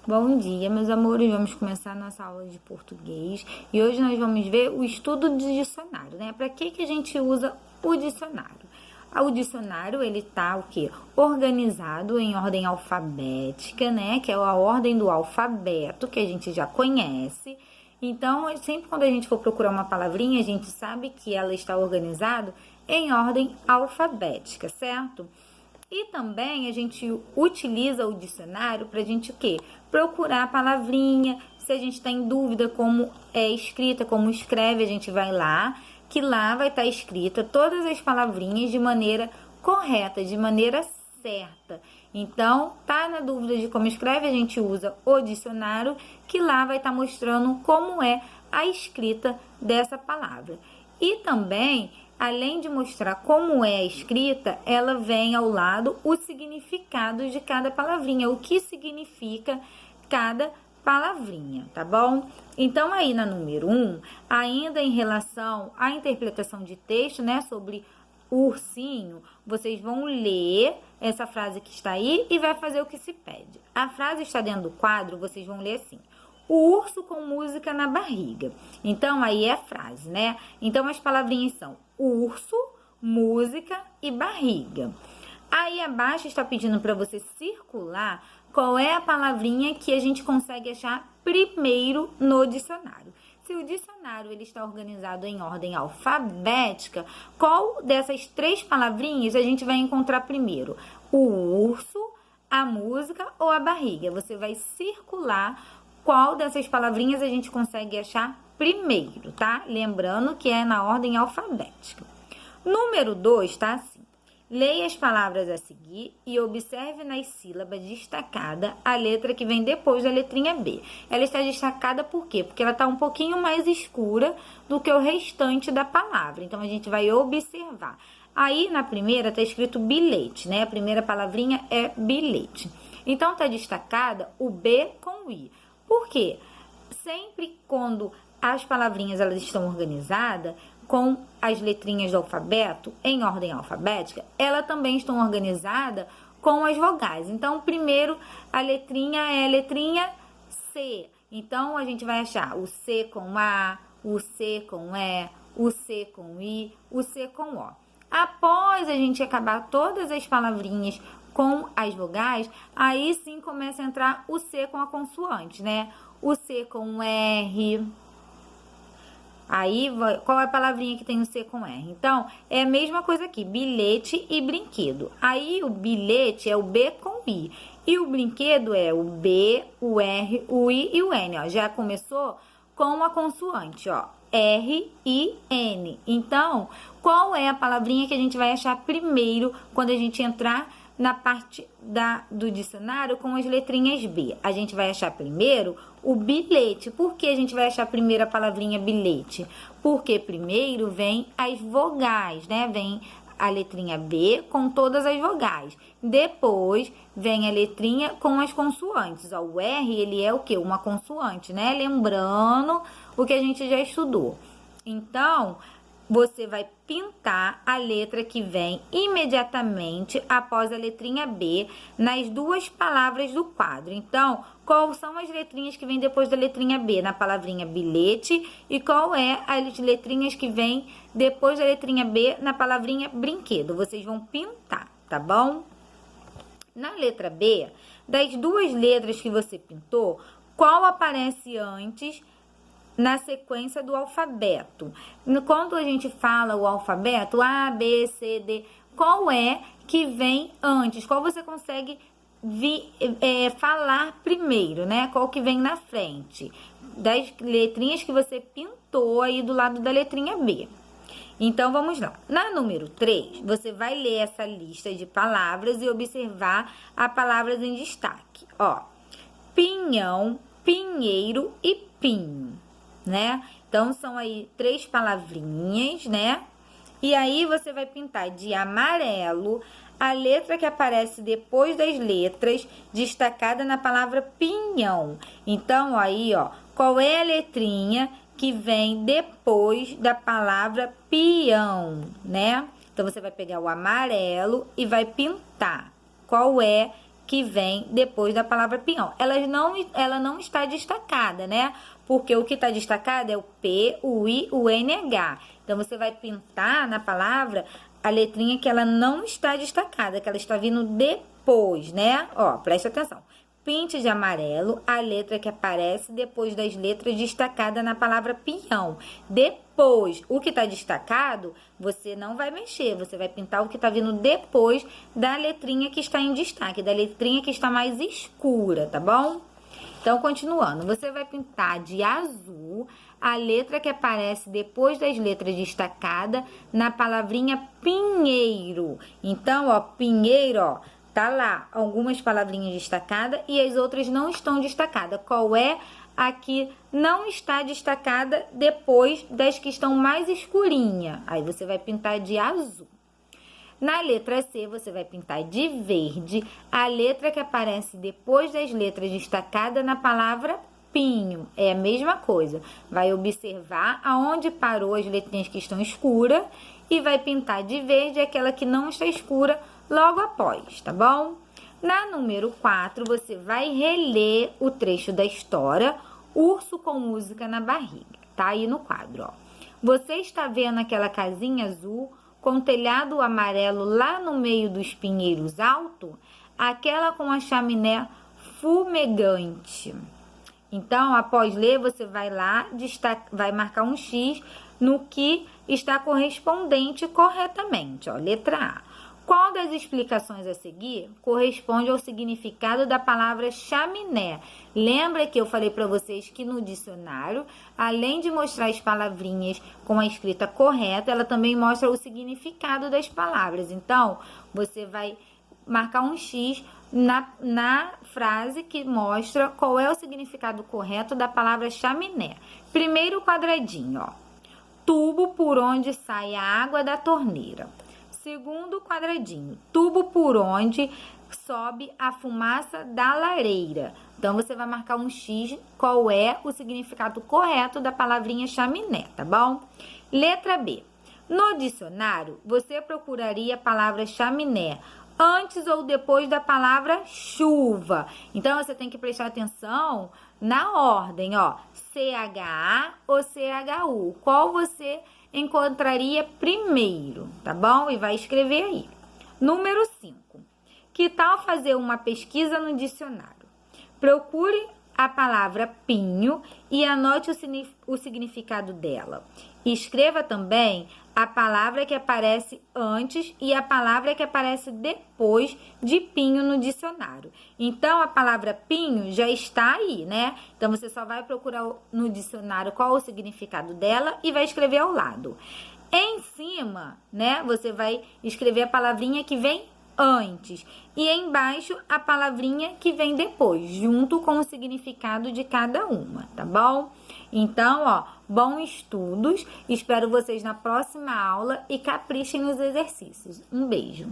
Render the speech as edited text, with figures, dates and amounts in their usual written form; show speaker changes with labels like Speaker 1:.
Speaker 1: Bom dia, meus amores. Vamos começar a nossa aula de português e hoje nós vamos ver o estudo do dicionário, né? Para que a gente usa o dicionário? O dicionário, ele tá o quê? Organizado em ordem alfabética, né? Que é a ordem do alfabeto, que a gente já conhece. Então, sempre quando a gente for procurar uma palavrinha, a gente sabe que ela está organizada em ordem alfabética, certo? E também a gente utiliza o dicionário para a gente o quê? Procurar a palavrinha. Se a gente está em dúvida como é escrita, como escreve, a gente vai lá, que lá vai estar escrita todas as palavrinhas de maneira correta, de maneira certa. Então, tá na dúvida de como escreve, a gente usa o dicionário, que lá vai estar mostrando como é a escrita dessa palavra. E também, além de mostrar como é a escrita, ela vem ao lado o significado de cada palavrinha, o que significa cada palavrinha, tá bom? Então, aí na número 1, ainda em relação à interpretação de texto, né, sobre o ursinho, vocês vão ler essa frase que está aí e vai fazer o que se pede. A frase está dentro do quadro, vocês vão ler assim: o urso com música na barriga. Então, aí é a frase, né? Então, as palavrinhas são urso, música e barriga. Aí abaixo está pedindo para você circular qual é a palavrinha que a gente consegue achar primeiro no dicionário. Se o dicionário ele está organizado em ordem alfabética, qual dessas três palavrinhas a gente vai encontrar primeiro? O urso, a música ou a barriga? Você vai circular qual dessas palavrinhas a gente consegue achar primeiro, tá? Lembrando que é na ordem alfabética. Número 2 tá assim: leia as palavras a seguir e observe nas sílabas destacada a letra que vem depois da letrinha B. Ela está destacada por quê? Porque ela está um pouquinho mais escura do que o restante da palavra. Então, a gente vai observar. Aí, na primeira, está escrito bilhete, né? A primeira palavrinha é bilhete. Então, está destacada o B com o I. Por quê? Sempre quando as palavrinhas elas estão organizadas com as letrinhas do alfabeto em ordem alfabética, elas também estão organizadas com as vogais. Então, primeiro a letrinha é a letrinha C. Então, a gente vai achar o C com A, o C com E, o C com I, o C com O. Após a gente acabar todas as palavrinhas com as vogais, aí sim começa a entrar o C com a consoante, né? O C com R. Aí, qual é a palavrinha que tem o C com R? Então, é a mesma coisa aqui, bilhete e brinquedo. Aí, o bilhete é o B com I. E o brinquedo é o B, o R, o I e o N, ó. Já começou com a consoante, ó. R, I, N. Então, qual é a palavrinha que a gente vai achar primeiro quando a gente entrar na parte do dicionário com as letrinhas B? A gente vai achar primeiro o bilhete. Por que a gente vai achar primeiro a palavrinha bilhete? Porque primeiro vem as vogais, né? Vem a letrinha B com todas as vogais. Depois vem a letrinha com as consoantes. Ó, o R, ele é o quê? Uma consoante, né? Lembrando o que a gente já estudou. Então, você vai pintar a letra que vem imediatamente após a letrinha B nas duas palavras do quadro. Então, quais são as letrinhas que vêm depois da letrinha B na palavrinha bilhete e qual é as letrinhas que vêm depois da letrinha B na palavrinha brinquedo? Vocês vão pintar, tá bom? Na letra B, das duas letras que você pintou, qual aparece antes na sequência do alfabeto? Quando a gente fala o alfabeto, A, B, C, D, qual é que vem antes? Qual você consegue falar primeiro, né? Qual que vem na frente? Das letrinhas que você pintou aí do lado da letrinha B. Então, vamos lá. Na número 3, você vai ler essa lista de palavras e observar as palavras em destaque. Ó, pinhão, pinheiro e pinho, né? Então, são aí 3 palavrinhas, né? E aí, você vai pintar de amarelo a letra que aparece depois das letras, destacada na palavra pinhão. Então, aí, ó, qual é a letrinha que vem depois da palavra peão, né? Então, você vai pegar o amarelo e vai pintar. Qual é que vem depois da palavra pinhão. Ela não está destacada, né? Porque o que está destacado é o P, o I, o NH. Então, você vai pintar na palavra a letrinha que ela não está destacada, que ela está vindo depois, né? Ó, preste atenção. Pinte de amarelo a letra que aparece depois das letras destacadas na palavra pinhão. Depois, o que está destacado, você não vai mexer. Você vai pintar o que está vindo depois da letrinha que está em destaque, da letrinha que está mais escura, tá bom? Então, continuando, você vai pintar de azul a letra que aparece depois das letras destacadas na palavrinha pinheiro. Então, ó, pinheiro, ó, tá lá algumas palavrinhas destacadas e as outras não estão destacadas. Qual é a que não está destacada depois das que estão mais escurinhas? Aí você vai pintar de azul. Na letra C, você vai pintar de verde a letra que aparece depois das letras destacadas na palavra pinho. É a mesma coisa. Vai observar aonde parou as letrinhas que estão escuras e vai pintar de verde aquela que não está escura logo após, tá bom? Na número 4, você vai reler o trecho da história Urso com Música na Barriga. Tá aí no quadro, ó. Você está vendo aquela casinha azul com telhado amarelo lá no meio dos pinheiros alto? Aquela com a chaminé fumegante. Então, após ler, você vai lá, vai marcar um X no que está correspondente corretamente, ó. Letra A. Qual das explicações a seguir corresponde ao significado da palavra chaminé? Lembra que eu falei para vocês que no dicionário, além de mostrar as palavrinhas com a escrita correta, ela também mostra o significado das palavras. Então, você vai marcar um X na frase que mostra qual é o significado correto da palavra chaminé. Primeiro quadradinho, ó. Tubo por onde sai a água da torneira. Segundo quadradinho, tubo por onde sobe a fumaça da lareira. Então, você vai marcar um X, qual é o significado correto da palavrinha chaminé, tá bom? Letra B. No dicionário, você procuraria a palavra chaminé antes ou depois da palavra chuva. Então, você tem que prestar atenção na ordem, ó. CHA ou CHU. Qual você encontraria primeiro, tá bom? E vai escrever aí. Número 5. Que tal fazer uma pesquisa no dicionário? Procure a palavra pinho e anote o significado dela. Escreva também a palavra que aparece antes e a palavra que aparece depois de pinho no dicionário. Então, a palavra pinho já está aí, né? Então, você só vai procurar no dicionário qual o significado dela e vai escrever ao lado. Em cima, né, você vai escrever a palavrinha que vem antes e embaixo a palavrinha que vem depois, junto com o significado de cada uma, tá bom? Então, ó, bons estudos, espero vocês na próxima aula e caprichem nos exercícios. Um beijo!